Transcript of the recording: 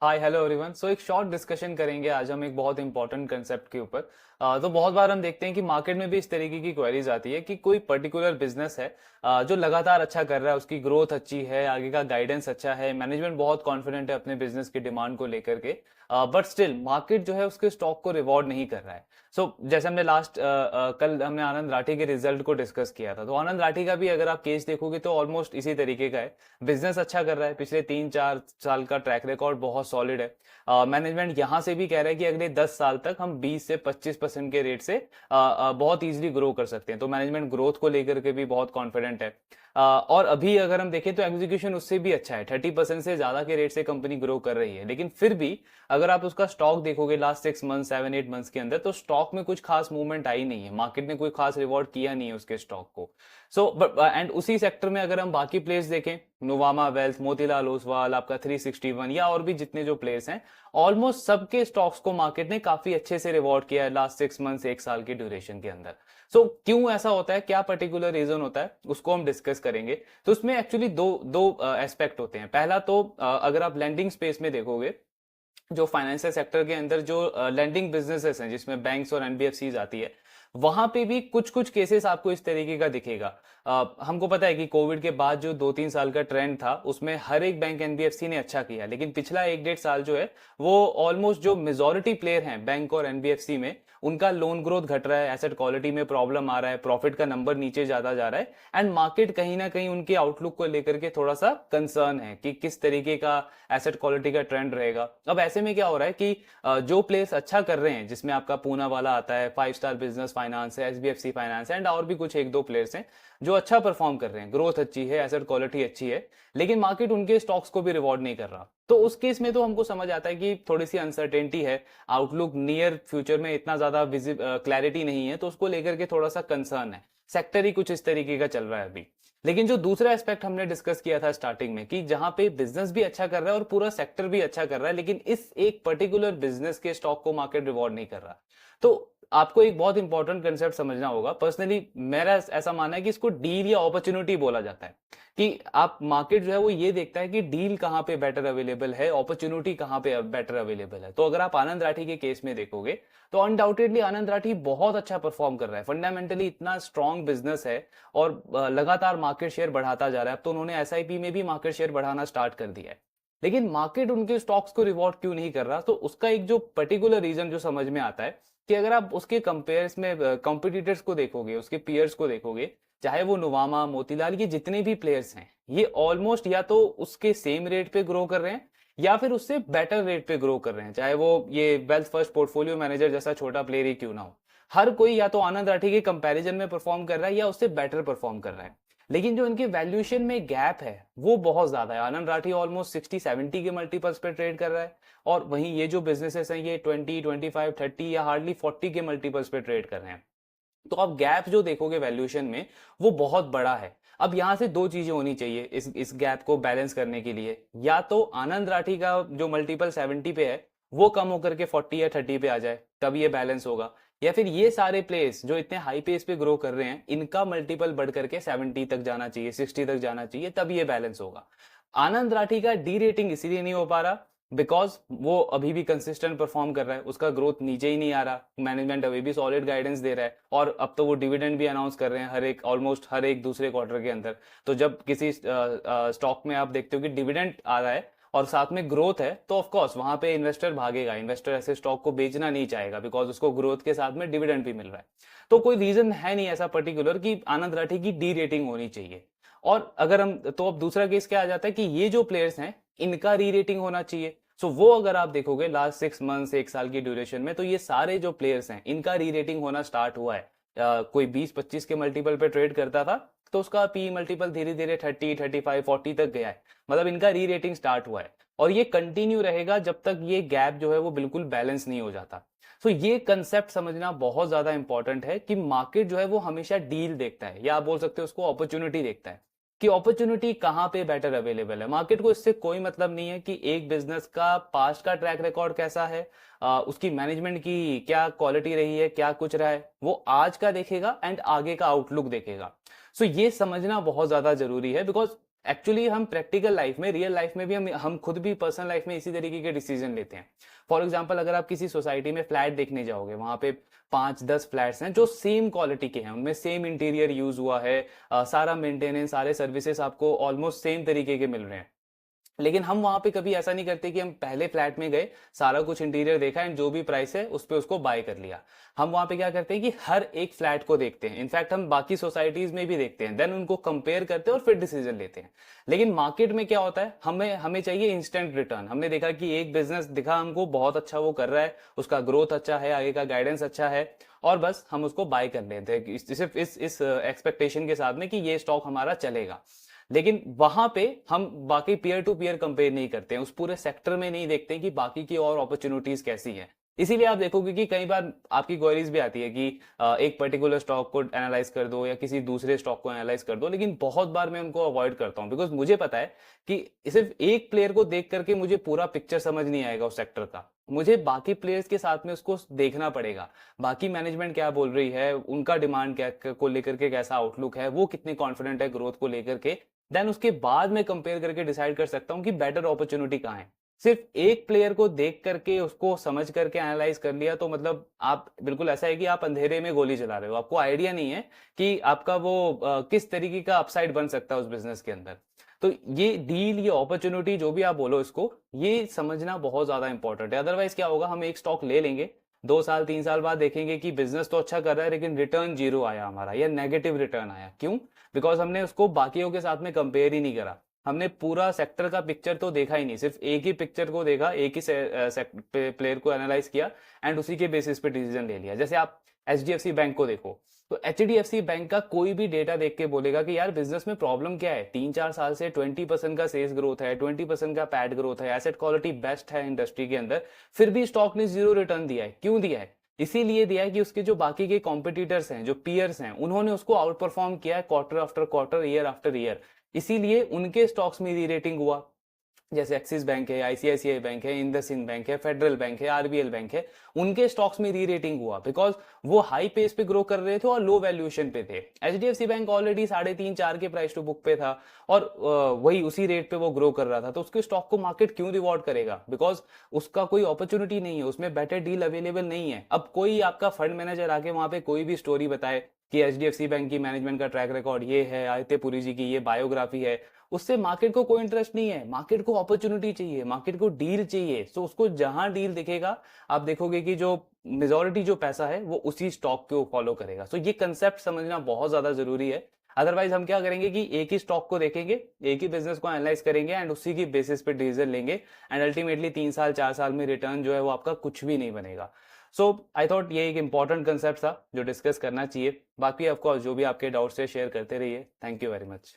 Hi hello everyone. सो एक short discussion करेंगे आज हम एक बहुत इंपॉर्टेंट कंसेप्ट के ऊपर। तो बहुत बार हम देखते हैं कि मार्केट में भी इस तरीके की क्वेरीज आती है कि कोई पर्टिकुलर बिजनेस है जो लगातार अच्छा कर रहा है, उसकी ग्रोथ अच्छी है, आगे का गाइडेंस अच्छा है, मैनेजमेंट बहुत कॉन्फिडेंट है अपने बिजनेस की डिमांड को लेकर के, बट स्टिल मार्केट जो है उसके स्टॉक को रिवॉर्ड नहीं कर रहा है। जैसे हमने कल हमने आनंद राठी के रिजल्ट को डिस्कस किया था, तो आनंद राठी का भी अगर आप केस देखोगे तो ऑलमोस्ट इसी तरीके का है। बिजनेस अच्छा कर रहा है, पिछले 3-4 साल का ट्रैक रिकॉर्ड बहुत सॉलिड है। मैनेजमेंट यहां से भी कह रहा है कि अगले 10 साल तक हम 20 से 25% के रेट से बहुत इजीली ग्रो कर सकते हैं। तो मैनेजमेंट ग्रोथ को लेकर के भी बहुत कॉन्फिडेंट है। और अभी अगर हम देखें तो एग्जीक्यूशन उससे भी अच्छा है, 30% से ज्यादा के रेट से कंपनी ग्रो कर रही है। लेकिन फिर भी अगर आप उसका स्टॉक देखोगे लास्ट 6 मंथ 7-8 मंथ्स के अंदर, तो स्टॉक में कुछ खास मूवमेंट आई नहीं है, मार्केट ने कोई खास रिवॉर्ड किया नहीं है उसके स्टॉक को। एंड उसी सेक्टर में अगर हम बाकी प्लेयर्स देखें, नोवामा वेल्थ, मोतीलाल ओसवाल, आपका 361 या और भी जितने जो प्लेयर्स हैं, ऑलमोस्ट सबके स्टॉक्स को मार्केट ने काफी अच्छे से रिवॉर्ड किया है लास्ट 6 मंथ्स 1 साल की ड्यूरेशन के अंदर। क्यों ऐसा होता है, क्या पर्टिकुलर रीजन होता है, उसको हम डिस्कस करेंगे। तो उसमें एक्चुअली दो दो एस्पेक्ट होते हैं। पहला तो अगर आप लैंडिंग स्पेस में देखोगे, जो फाइनेंशियल सेक्टर के अंदर जो लैंडिंग बिजनेसेस हैं जिसमें बैंक्स और एनबीएफसीज आती है, वहां पे भी कुछ कुछ केसेस आपको इस तरीके का दिखेगा। हमको पता है कि कोविड के बाद जो 2-3 साल का ट्रेंड था उसमें हर एक बैंक एनबीएफसी ने अच्छा किया, लेकिन पिछला 1-1.5 साल जो है वो ऑलमोस्ट जो मेजोरिटी प्लेयर हैं बैंक और एनबीएफसी में, उनका लोन ग्रोथ घट रहा है, एसेट क्वालिटी में प्रॉब्लम आ रहा है, प्रॉफिट का नंबर नीचे जाता जा रहा है। एंड मार्केट कहीं ना कहीं उनके आउटलुक को लेकर के थोड़ा सा कंसर्न है कि किस तरीके का एसेट क्वालिटी का ट्रेंड रहेगा। अब ऐसे में क्या हो रहा है कि जो प्लेयर्स अच्छा कर रहे हैं, जिसमें आपका पूना वाला आता है, 5 स्टार बिजनेस फाइनेंस है, एचडीएफसी फाइनेंस एंड और भी कुछ 1-2 प्लेयर्स हैं जो अच्छा परफॉर्म कर रहे हैं, ग्रोथ अच्छी है, एसेट क्वालिटी अच्छी है, लेकिन मार्केट उनके स्टॉक्स को भी रिवॉर्ड नहीं कर रहा। तो उस केस में तो हमको समझ आता है कि थोड़ी सी अनसर्टेनिटी है, आउटलुक नियर फ्यूचर में इतना ज्यादा क्लैरिटी नहीं है, तो उसको लेकर के थोड़ा सा कंसर्न है। सेक्टर ही कुछ इस तरीके का चल रहा है अभी। लेकिन जो दूसरा एस्पेक्ट हमने डिस्कस किया था स्टार्टिंग में, कि जहां पे बिजनेस भी अच्छा कर रहा है और पूरा सेक्टर भी अच्छा कर रहा है, लेकिन इस एक पर्टिकुलर बिजनेस के स्टॉक को मार्केट रिवॉर्ड नहीं कर रहा, तो आपको एक बहुत इंपॉर्टेंट कंसेप्ट समझना होगा। पर्सनली मेरा ऐसा मानना है कि इसको डील या अपॉर्चुनिटी बोला जाता है, कि आप मार्केट जो है वो ये देखता है कि डील कहां पे बेटर अवेलेबल है, अपॉर्चुनिटी कहां पे बेटर अवेलेबल है। तो अगर आप आनंद राठी के केस में देखोगे तो अनडाउटेडली आनंद राठी बहुत अच्छा परफॉर्म कर रहा है, फंडामेंटली इतना स्ट्रॉन्ग बिजनेस है और लगातार मार्केट शेयर बढ़ाता जा रहा है। अब तो उन्होंने एसआईपी में भी मार्केट शेयर बढ़ाना स्टार्ट कर दिया है, लेकिन मार्केट उनके स्टॉक्स को रिवॉर्ड क्यों नहीं कर रहा? तो उसका एक जो पर्टिकुलर रीजन जो समझ में आता है कि अगर आप उसके कंपेयर्स में कॉम्पिटिटर्स को देखोगे, उसके पीयर्स को देखोगे, चाहे वो नुवामा, मोतीलाल, ये जितने भी प्लेयर्स हैं, ये ऑलमोस्ट या तो उसके सेम रेट पे ग्रो कर रहे हैं या फिर उससे बेटर रेट पे ग्रो कर रहे हैं, चाहे वो ये वेल्थ फर्स्ट पोर्टफोलियो मैनेजर जैसा छोटा प्लेयर ही क्यों ना हो। हर कोई या तो आनंद राठी के कंपैरिजन में परफॉर्म कर रहा है या उससे बेटर परफॉर्म कर रहा है। लेकिन जो इनके वैल्यूएशन में गैप है वो बहुत ज्यादा है। आनंद राठी ऑलमोस्ट 60-70 के मल्टीपल्स पे ट्रेड कर रहा है, और वहीं ये जो बिजनेसेस हैं ये 20-25-30 या हार्डली 40 के मल्टीपल्स पे ट्रेड कर रहे हैं। तो आप गैप जो देखोगे वैल्यूएशन में, वो बहुत बड़ा है। अब यहां से दो चीजें होनी चाहिए इस गैप को बैलेंस करने के लिए। या तो आनंद राठी का जो मल्टीपल 70 पे है वो कम होकर के 40 या 30 पे आ जाए, तब ये बैलेंस होगा। या फिर ये सारे प्लेस जो इतने हाई पेस पे ग्रो कर रहे हैं, इनका मल्टीपल बढ़ करके 70 तक जाना चाहिए, 60 तक जाना चाहिए, तब ये बैलेंस होगा। आनंद राठी का डी रेटिंग इसीलिए नहीं हो पा रहा बिकॉज वो अभी भी कंसिस्टेंट परफॉर्म कर रहा है, उसका ग्रोथ नीचे ही नहीं आ रहा, मैनेजमेंट अभी भी सॉलिड गाइडेंस दे रहा है, और अब तो वो डिविडेंड भी अनाउंस कर रहे हैं ऑलमोस्ट हर एक दूसरे क्वार्टर के अंदर। तो जब किसी स्टॉक में आप देखते हो कि डिविडेंड आ रहा है और साथ में ग्रोथ है, तो ऑफकोर्स वहां पे इन्वेस्टर भागेगा, इन्वेस्टर ऐसे स्टॉक को बेचना नहीं चाहेगा बिकॉज उसको ग्रोथ के साथ में डिविडेंड भी मिल रहा है। तो कोई रीजन है नहीं ऐसा पर्टिकुलर कि आनंद राठी की डी रेटिंग होनी चाहिए। और अगर हम तो अब दूसरा केस क्या आ जाता है कि ये जो प्लेयर्स हैं इनका री रेटिंग होना चाहिए। वो अगर आप देखोगे लास्ट 6 मंथ्स 1 साल की ड्यूरेशन में, तो ये सारे जो प्लेयर्स हैं इनका री रेटिंग होना स्टार्ट हुआ है। कोई 20-25 के मल्टीपल पे ट्रेड करता था तो उसका पी मल्टीपल धीरे धीरे 30-35-40 तक गया है, मतलब इनका री रेटिंग स्टार्ट हुआ है। और ये कंटिन्यू रहेगा जब तक ये गैप जो है वो बिल्कुल बैलेंस नहीं हो जाता। ये कंसेप्ट समझना बहुत ज्यादा इंपॉर्टेंट है कि मार्केट जो है वो हमेशा डील देखता है, या आप बोल सकते हो उसको अपॉर्चुनिटी देखता है, कि अपॉर्चुनिटी कहां पे बेटर अवेलेबल है। मार्केट को इससे कोई मतलब नहीं है कि एक बिजनेस का पास्ट का ट्रैक रिकॉर्ड कैसा है, उसकी मैनेजमेंट की क्या क्वालिटी रही है, क्या कुछ रहा है, वो आज का देखेगा एंड आगे का आउटलुक देखेगा। ये समझना बहुत ज्यादा जरूरी है बिकॉज एक्चुअली हम प्रैक्टिकल लाइफ में, रियल लाइफ में भी हम खुद भी पर्सनल लाइफ में इसी तरीके के डिसीजन लेते हैं। फॉर एग्जांपल, अगर आप किसी सोसाइटी में फ्लैट देखने जाओगे, वहां पे 5-10 फ्लैट्स हैं जो सेम क्वालिटी के हैं, उनमें सेम इंटीरियर यूज हुआ है, सारा मेंटेनेंस, सारे सर्विसेज आपको ऑलमोस्ट सेम तरीके के मिल रहे हैं। लेकिन हम वहां पे कभी ऐसा नहीं करते कि हम पहले फ्लैट में गए, सारा कुछ इंटीरियर देखा एंड जो भी प्राइस है उस पे उसको बाय कर लिया। हम वहां पे क्या करते हैं कि हर एक फ्लैट को देखते हैं, इनफैक्ट हम बाकी सोसाइटीज में भी देखते हैं, देन उनको कंपेयर करते हैं और फिर डिसीजन लेते हैं। लेकिन मार्केट में क्या होता है, हमें हमें चाहिए इंस्टेंट रिटर्न। हमने देखा कि एक बिजनेस दिखा हमको बहुत अच्छा वो कर रहा है, उसका ग्रोथ अच्छा है, आगे का गाइडेंस अच्छा है, और बस हम उसको बाय कर लेते हैं सिर्फ इस एक्सपेक्टेशन के साथ में कि ये स्टॉक हमारा चलेगा। लेकिन वहां पे हम बाकी पीयर टू पीयर कंपेयर नहीं करते हैं, उस पूरे सेक्टर में नहीं देखते हैं कि बाकी की और अपॉर्चुनिटीज कैसी हैं। इसीलिए आप देखोगे कि कई बार आपकी क्वेरीज भी आती है कि एक पर्टिकुलर स्टॉक को एनालाइज कर दो या किसी दूसरे स्टॉक को एनालाइज कर दो, लेकिन बहुत बार मैं उनको अवॉइड करता हूं, बिकॉज मुझे पता है कि सिर्फ एक प्लेयर को देख करके मुझे पूरा पिक्चर समझ नहीं आएगा उस सेक्टर का। मुझे बाकी प्लेयर्स के साथ में उसको देखना पड़ेगा, बाकी मैनेजमेंट क्या बोल रही है, उनका डिमांड क्या को लेकर के कैसा आउटलुक है, वो कितने कॉन्फिडेंट है ग्रोथ को लेकर के, देन उसके बाद मैं कंपेयर करके डिसाइड कर सकता हूं कि बेटर अपॉर्चुनिटी कहां है। सिर्फ एक प्लेयर को देख करके उसको समझ करके एनालाइज कर लिया तो मतलब आप बिल्कुल ऐसा है कि आप अंधेरे में गोली चला रहे हो, आपको आइडिया नहीं है कि आपका वो किस तरीके का अपसाइड बन सकता है उस बिजनेस के अंदर। तो ये डील, ये अपॉर्चुनिटी, जो भी आप बोलो इसको, ये समझना बहुत ज्यादा इंपॉर्टेंट है। अदरवाइज क्या होगा, हम एक स्टॉक ले लेंगे, 2 साल 3 साल बाद देखेंगे कि बिजनेस तो अच्छा कर रहा है लेकिन रिटर्न जीरो आया हमारा, या नेगेटिव रिटर्न आया। क्यों? बिकॉज हमने उसको बाकियों के साथ में कंपेयर ही नहीं करा, हमने पूरा सेक्टर का पिक्चर तो देखा ही नहीं, सिर्फ एक ही पिक्चर को देखा, एक ही प्लेयर को एनालाइज किया एंड उसी के बेसिस पे डिसीजन ले लिया। जैसे आप एचडीएफसी बैंक को देखो, तो एचडीएफसी बैंक का कोई भी डेटा देख के बोलेगा कि यार बिजनेस में प्रॉब्लम क्या है, 3-4 साल से 20% का सेल्स ग्रोथ है, 20% का पैड ग्रोथ है, एसेट क्वालिटी बेस्ट है इंडस्ट्री के अंदर, फिर भी स्टॉक ने जीरो रिटर्न दिया है। क्यों दिया है? इसीलिए दिया है कि उसके जो बाकी के कॉम्पिटिटर्स हैं, जो पियर्स हैं, उन्होंने उसको आउट परफॉर्म किया है quarter after quarter, year after year. इसीलिए उनके स्टॉक्स में री रेटिंग हुआ। जैसे एक्सिस बैंक है, आईसीआईसीआई बैंक है, इंडसइंड बैंक है, फेडरल बैंक है, आरबीएल बैंक है, उनके स्टॉक्स में री रेटिंग हुआ बिकॉज वो हाई पेस पे ग्रो कर रहे थे और लो वैल्यूएशन पे थे। एचडीएफसी बैंक ऑलरेडी 3.5-4 के प्राइस टू बुक पे था और वही उसी रेट पे वो ग्रो कर रहा था, तो उसके स्टॉक को मार्केट क्यों रिवॉर्ड करेगा? बिकॉज उसका कोई अपॉर्चुनिटी नहीं है, उसमें बेटर डील अवेलेबल नहीं है। अब कोई आपका फंड मैनेजर आके वहां पे कोई भी स्टोरी बताए कि एचडीएफसी बैंक की मैनेजमेंट का ट्रैक रिकॉर्ड ये है, आदित्य पुरी जी की ये बायोग्राफी है, उससे मार्केट को कोई इंटरेस्ट नहीं है। मार्केट को अपॉर्चुनिटी चाहिए, मार्केट को डील चाहिए। तो उसको जहां डील दिखेगा, आप देखोगे कि जो मेजोरिटी जो पैसा है वो उसी स्टॉक को फॉलो करेगा। सो ये कंसेप्ट समझना बहुत ज्यादा जरूरी है। अदरवाइज हम क्या करेंगे कि एक ही स्टॉक को देखेंगे, एक ही बिजनेस को एनालाइज करेंगे एंड उसी की बेसिस पे डिसीजन लेंगे एंड अल्टीमेटली 3 साल 4 साल में रिटर्न जो है वो आपका कुछ भी नहीं बनेगा। सो आई थॉट ये एक इंपॉर्टेंट कंसेप्ट था जो डिस्कस करना चाहिए। बाकी ऑफकोर्स जो भी आपके डाउट्स है शेयर करते रहिए। Thank you very much.